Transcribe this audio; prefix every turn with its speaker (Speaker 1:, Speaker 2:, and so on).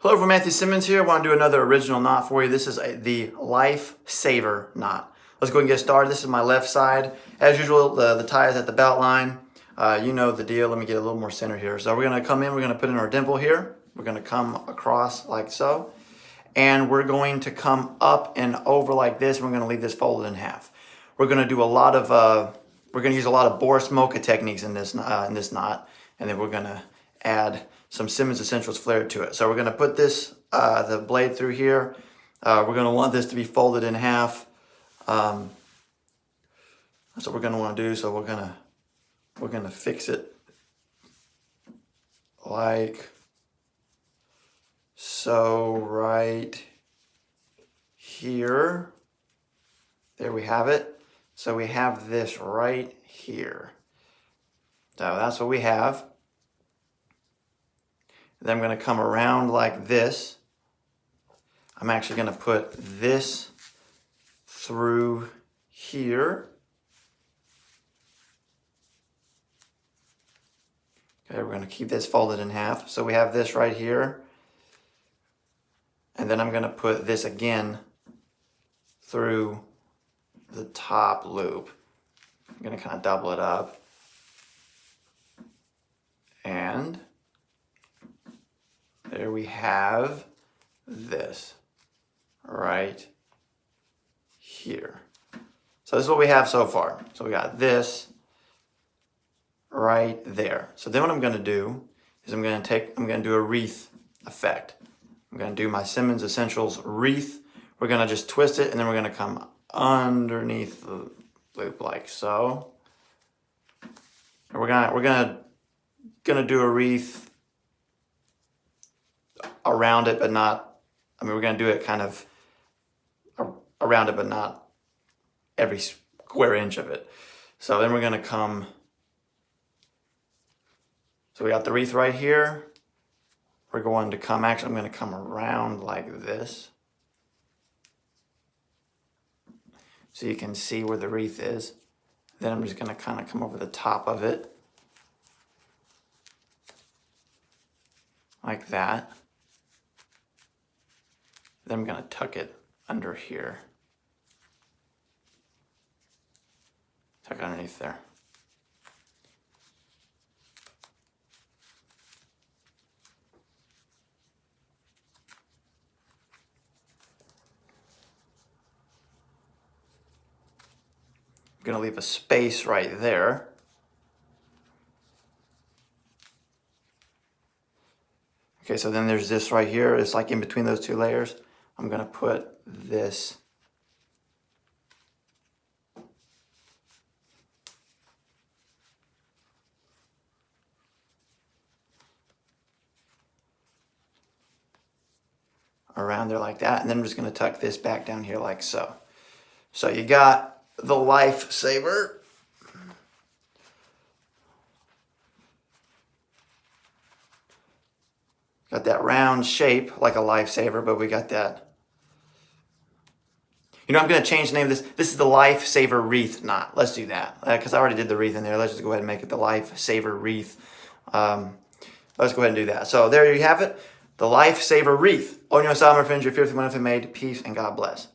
Speaker 1: Hello, everyone. Matthew Simmons here. I want to do another original knot for you. This is the LifeSaver knot. Let's go and get started. This is my left side. As usual, the tie is at the belt line. You know the deal. Let me get a little more center here. So we're going to come in. We're going to put in our dimple here. We're going to come across like so. And we're going to come up and over like this. And we're going to leave this folded in half. We're going to do a lot of, we're going to use a lot of Boris Mocha techniques in this knot. And then we're going to add some Simmons Essentials flair to it. So we're going to put this, the blade through here. We're going to want this to be folded in half. That's what we're going to want to do. So we're going to fix it like so right here. There we have it. So we have this right here. So that's what we have. Then I'm going to come around like this. I'm actually going to put this through here. Okay, we're going to keep this folded in half. So we have this right here. And then I'm going to put this again through the top loop. I'm going to kind of double it up. And there we have this right here. So this is what we have so far. So we got this right there. So then what I'm going to do is I'm going to do a wreath effect. I'm going to do my Simmons Essentials wreath. We're going to just twist it and then we're going to come underneath the loop like so. And we're going to do a wreath around it, but not, we're going to do it kind of around it, but not every square inch of it. So then we're going to come, so we got the wreath right here. We're going to come, actually I'm going to come around like this. So you can see where the wreath is. Then I'm just going to kind of come over the top of it. Like that. Then I'm going to tuck it under here. Tuck it underneath there. I'm going to leave a space right there. Okay, so then there's this right here. It's like in between those two layers. I'm going to put this around there like that. And then I'm just going to tuck this back down here like so. So you got the LifeSaver. Got that round shape like a LifeSaver, but we got that. You know, I'm going to change the name of this. This is the LifeSaver Wreath knot. Let's do that. Because I already did the wreath in there. Let's just go ahead and make it the LifeSaver Wreath. Let's go ahead and do that. So there you have it. The LifeSaver Wreath. On your side, my friends, your fearfully wonderfully made. Peace and God bless.